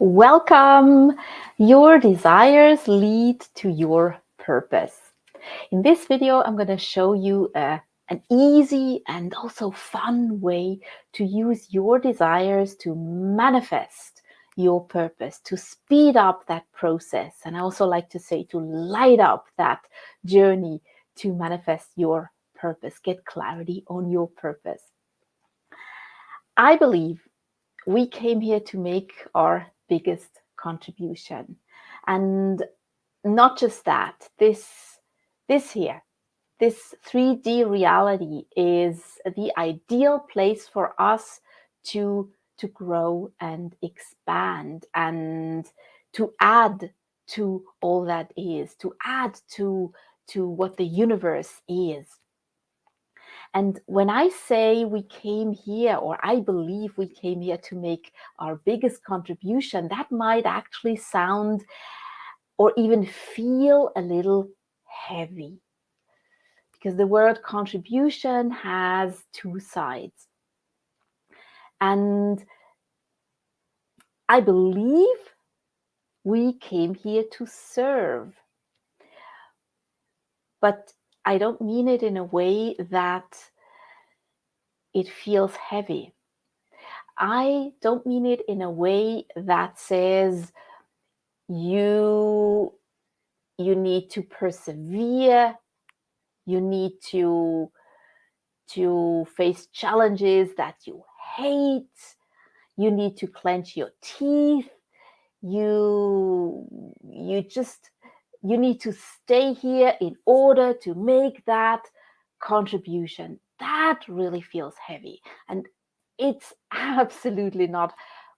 Welcome! Your desires lead to your purpose. In this video, I'm going to show you an easy and also fun way to use your desires to manifest your purpose, to speed up that process. And I also like to say to light up that journey to manifest your purpose, get clarity on your purpose. I believe we came here to make our biggest contribution. And not just that, this 3D reality is the ideal place for us to grow and expand and to add to all that is, to add to what the universe is. And when I say we came here, or I believe we came here to make our biggest contribution, that might actually sound or even feel a little heavy, because the word contribution has two sides. And I believe we came here to serve. But I don't mean it in a way that it feels heavy. I don't mean it in a way that says you need to persevere, you need to face challenges that you hate, you need to clench your teeth, you need to stay here in order to make that contribution. That really feels heavy. And it's absolutely not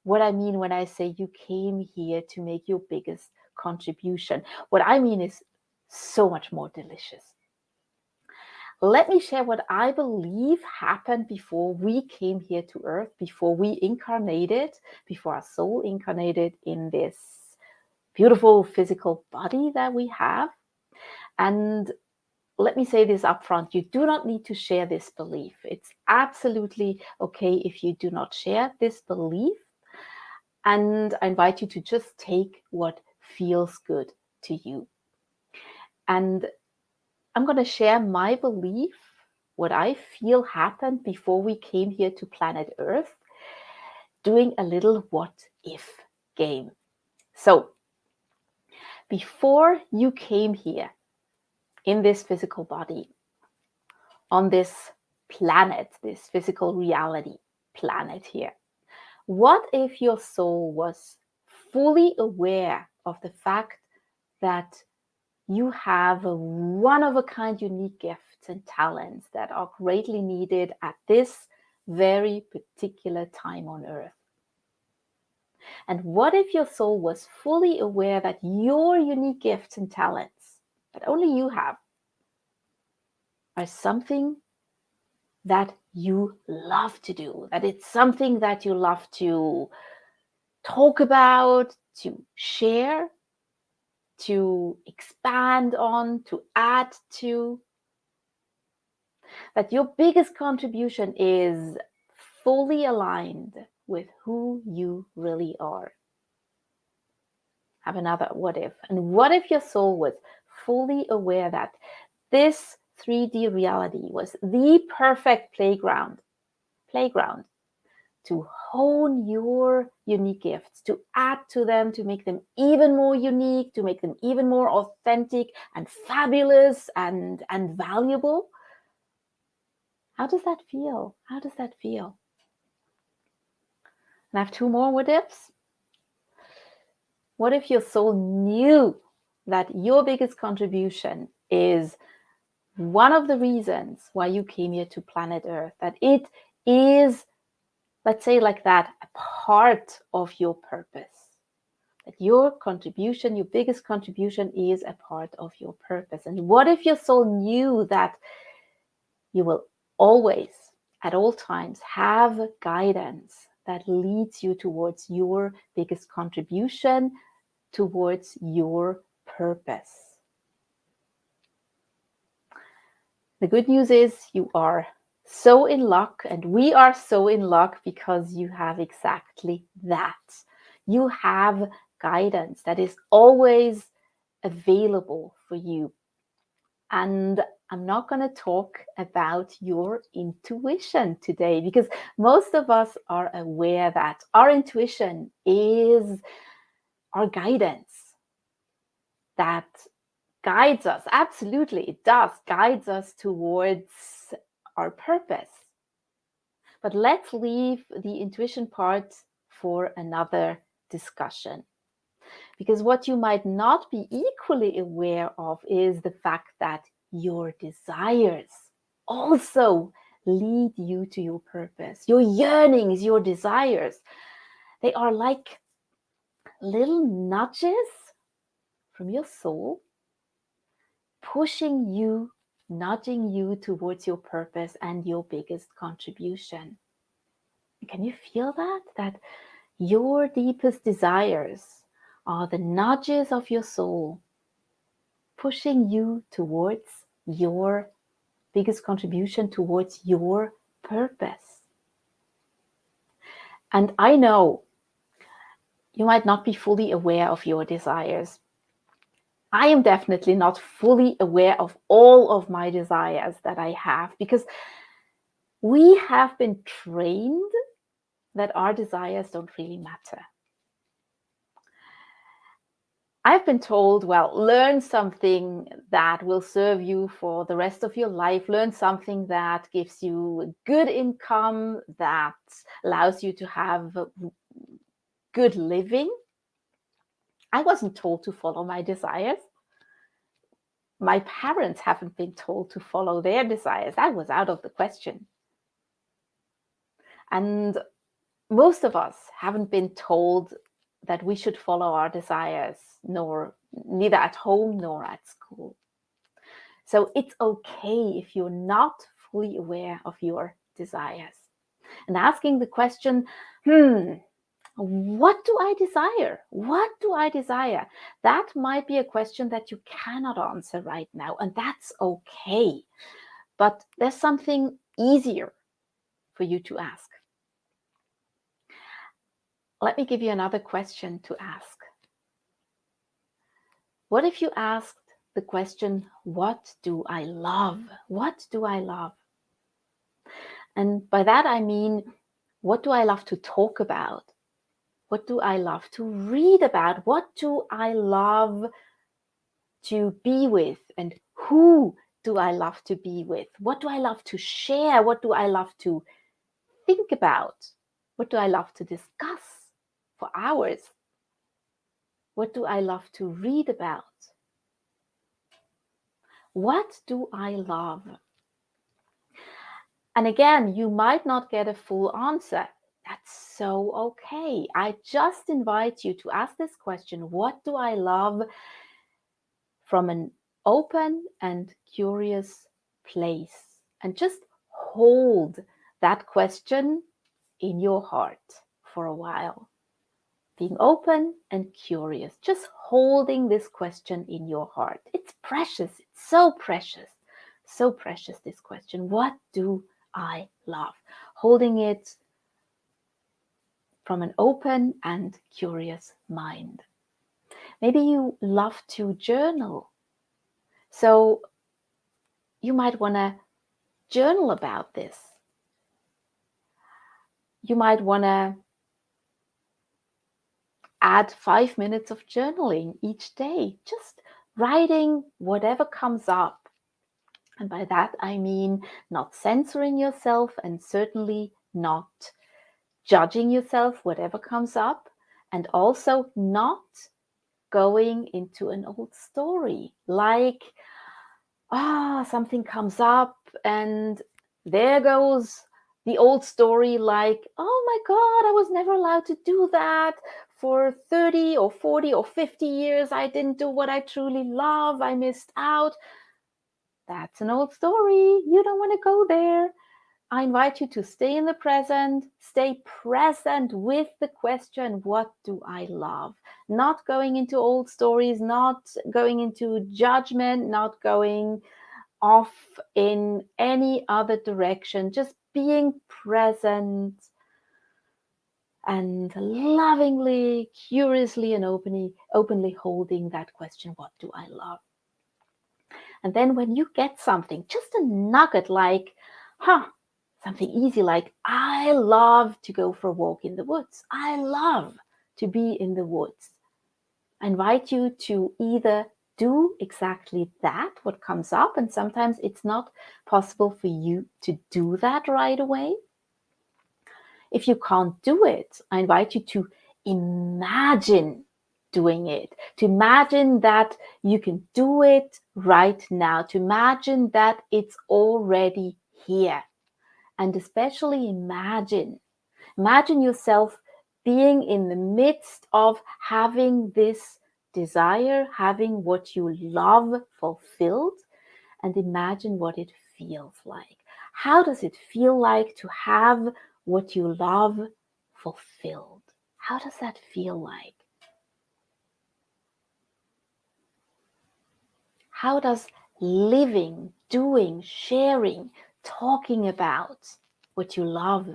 what I mean when I say you came here to make your biggest contribution. What I mean is so much more delicious. Let me share what I believe happened before we came here to Earth, before we incarnated, before our soul incarnated in this beautiful physical body that we have. And let me say this up front, you do not need to share this belief. It's absolutely okay if you do not share this belief. And I invite you to just take what feels good to you. And I'm going to share my belief, what I feel happened before we came here to planet Earth, doing a little what if game. So, before you came here in this physical body, on this planet, this physical reality planet here, what if your soul was fully aware of the fact that you have a one-of-a-kind unique gifts and talents that are greatly needed at this very particular time on Earth? And what if your soul was fully aware that your unique gifts and talents that only you have are something that you love to do, that it's something that you love to talk about, to share, to expand on, to add to, that your biggest contribution is fully aligned with who you really are? Have another what if. And what if your soul was fully aware that this 3D reality was the perfect playground to hone your unique gifts, to add to them, to make them even more unique, to make them even more authentic and fabulous and valuable? How does that feel? How does that feel? And I have two more what ifs. What if your soul knew that your biggest contribution is one of the reasons why you came here to planet Earth, that it is, let's say like that, a part of your purpose, that your contribution, your biggest contribution is a part of your purpose? And what if your soul knew that you will always, at all times, have guidance that leads you towards your biggest contribution, towards your purpose? The good news is you are so in luck, and we are so in luck, because you have exactly that. You have guidance that is always available for you. And I'm not going to talk about your intuition today, because most of us are aware that our intuition is our guidance that guides us. Absolutely, it does guides us towards our purpose. But let's leave the intuition part for another discussion. Because what you might not be equally aware of is the fact that your desires also lead you to your purpose. Your yearnings, your desires, they are like little nudges from your soul, pushing you, nudging you towards your purpose and your biggest contribution. Can you feel that? That your deepest desires are the nudges of your soul, pushing you towards your biggest contribution, towards your purpose. And I know you might not be fully aware of your desires. I am definitely not fully aware of all of my desires that I have, because we have been trained that our desires don't really matter. I've been told, well, learn something that will serve you for the rest of your life. Learn something that gives you good income, that allows you to have good living. I wasn't told to follow my desires. My parents haven't been told to follow their desires. That was out of the question. And most of us haven't been told that we should follow our desires, neither at home nor at school. So it's okay if you're not fully aware of your desires. And asking the question, what do I desire? What do I desire? That might be a question that you cannot answer right now, and that's okay. But there's something easier for you to ask. Let me give you another question to ask. What if you asked the question, what do I love? What do I love? And by that I mean, what do I love to talk about? What do I love to read about? What do I love to be with? And who do I love to be with? What do I love to share? What do I love to think about? What do I love to discuss for hours? What do I love to read about? What do I love? And again, you might not get a full answer. That's so okay. I just invite you to ask this question, what do I love, from an open and curious place? And just hold that question in your heart for a while. Being open and curious, just holding this question in your heart. It's precious. It's so precious. So precious, this question. What do I love? Holding it from an open and curious mind. Maybe you love to journal. So you might want to journal about this. You might want to add 5 minutes of journaling each day, just writing whatever comes up. And by that, I mean not censoring yourself and certainly not judging yourself, whatever comes up, and also not going into an old story. Like, something comes up and there goes the old story, like, oh my God, I was never allowed to do that. For 30 or 40 or 50 years, I didn't do what I truly love. I missed out. That's an old story. You don't want to go there. I invite you to stay in the present, stay present with the question, what do I love? Not going into old stories, not going into judgment, not going off in any other direction, just being present and lovingly, curiously, and openly holding that question, what do I love? And then when you get something, just a nugget like, something easy like, I love to go for a walk in the woods. I love to be in the woods. I invite you to either do exactly that, what comes up, and sometimes it's not possible for you to do that right away. If you can't do it, I invite you to imagine doing it, to imagine that you can do it right now, to imagine that it's already here. And especially imagine yourself being in the midst of having this desire, having what you love fulfilled, and imagine what it feels like. How does it feel like to have what you love fulfilled? How does that feel like? How does living, doing, sharing, talking about what you love,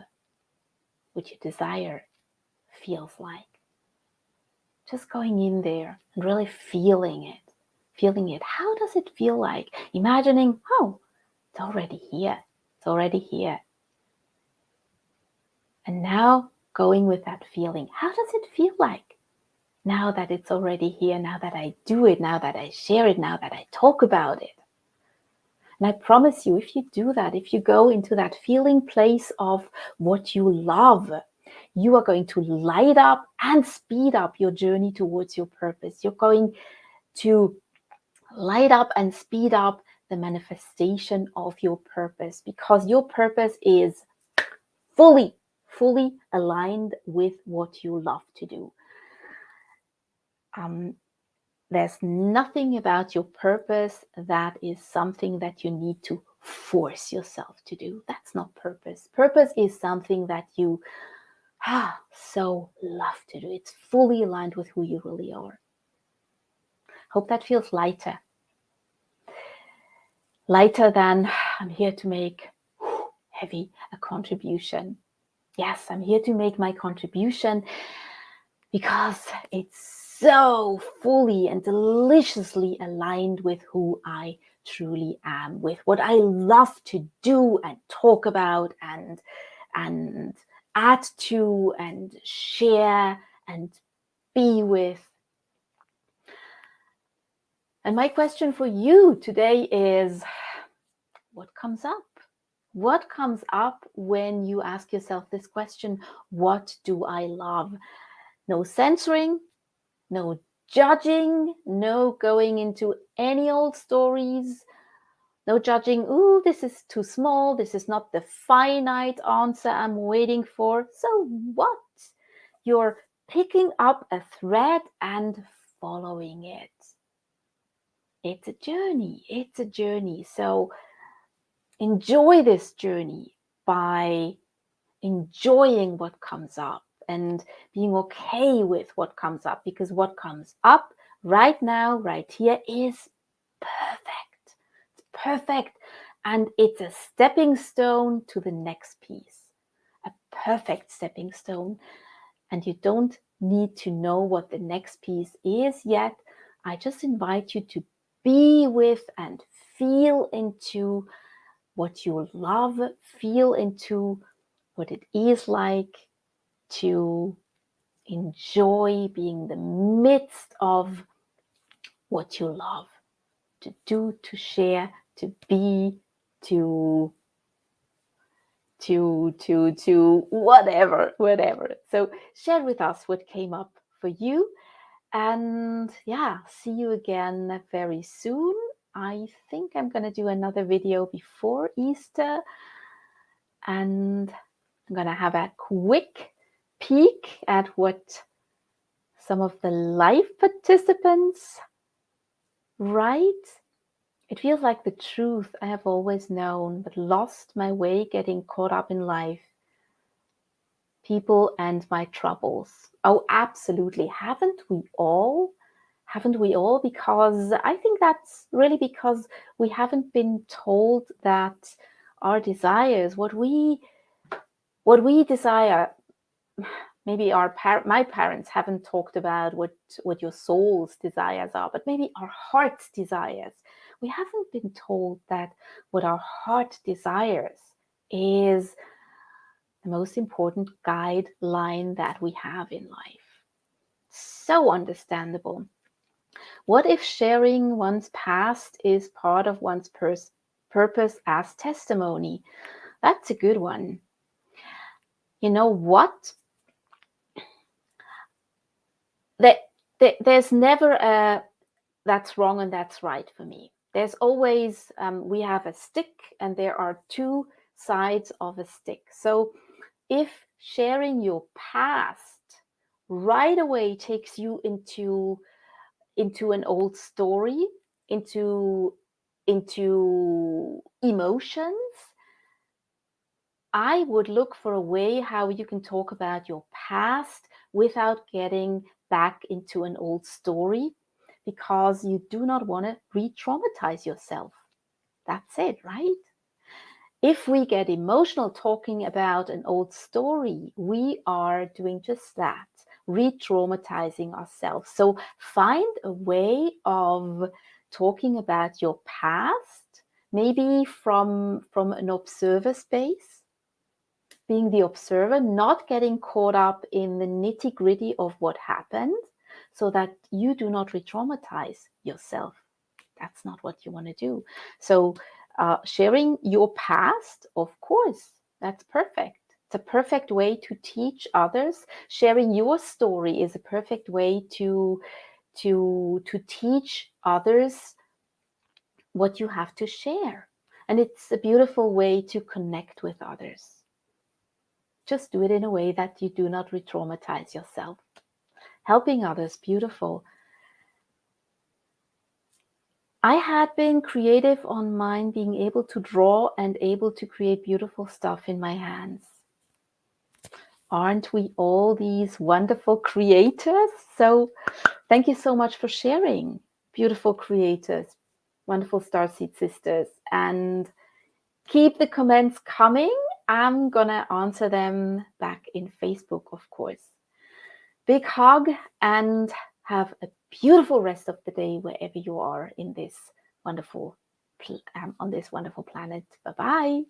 what you desire feels like? Just going in there and really feeling it. How does it feel like? Imagining, oh, it's already here. It's already here. And now going with that feeling. How does it feel like? Now that it's already here, now that I do it, now that I share it, now that I talk about it. And I promise you, if you do that, if you go into that feeling place of what you love, you are going to light up and speed up your journey towards your purpose. You're going to light up and speed up the manifestation of your purpose, because your purpose is fully aligned with what you love to do. There's nothing about your purpose that is something that you need to force yourself to do. That's not purpose. Purpose is something that you so love to do. It's fully aligned with who you really are. Hope that feels lighter. Lighter than I'm here to make heavy a contribution. Yes, I'm here to make my contribution because it's so fully and deliciously aligned with who I truly am, with what I love to do and talk about and add to and share and be with. And my question for you today is, what comes up? What comes up when you ask yourself this question, what do I love? No censoring, no judging, no going into any old stories, no judging, ooh, this is too small, this is not the finite answer I'm waiting for. So what? You're picking up a thread and following it. It's a journey. So enjoy this journey by enjoying what comes up and being okay with what comes up, because what comes up right now, right here, is perfect. It's perfect. And it's a stepping stone to the next piece, a perfect stepping stone. And you don't need to know what the next piece is yet. I just invite you to be with and feel into what you love, feel into what it is like to enjoy being in the midst of what you love, to do, to share, to be, to whatever. So share with us what came up for you. And yeah, see you again very soon. I think I'm going to do another video before Easter, and I'm going to have a quick peek at what some of the live participants write. It feels like the truth I have always known, but lost my way getting caught up in life, people, and my troubles. Oh, absolutely. Haven't we all? Haven't we all? Because I think that's really because we haven't been told that our desires, what we desire, Maybe my parents haven't talked about what your soul's desires are, but maybe our heart's desires. We haven't been told that what our heart desires is the most important guideline that we have in life. So understandable. What if sharing one's past is part of one's purpose as testimony? That's a good one. You know what? There's never a that's wrong and that's right for me. There's always, we have a stick and there are two sides of a stick. So if sharing your past right away takes you into an old story, into emotions, I would look for a way how you can talk about your past without getting back into an old story, because you do not want to re-traumatize yourself. That's it, right? If we get emotional talking about an old story, we are doing just that, re-traumatizing ourselves. So find a way of talking about your past, maybe from an observer space, being the observer, not getting caught up in the nitty-gritty of what happened, so that you do not re-traumatize yourself. That's not what you want to do. So sharing your past, of course, that's perfect. It's a perfect way to teach others. Sharing your story is a perfect way to teach others what you have to share. And it's a beautiful way to connect with others. Just do it in a way that you do not re-traumatize yourself. Helping others, beautiful. I had been creative on mine, being able to draw and able to create beautiful stuff in my hands. Aren't we all these wonderful creators? So thank you so much for sharing, beautiful creators, wonderful Starseed sisters. And keep the comments coming. I'm going to answer them back in Facebook, of course. Big hug and have a beautiful rest of the day wherever you are in this wonderful on this wonderful planet. Bye-bye.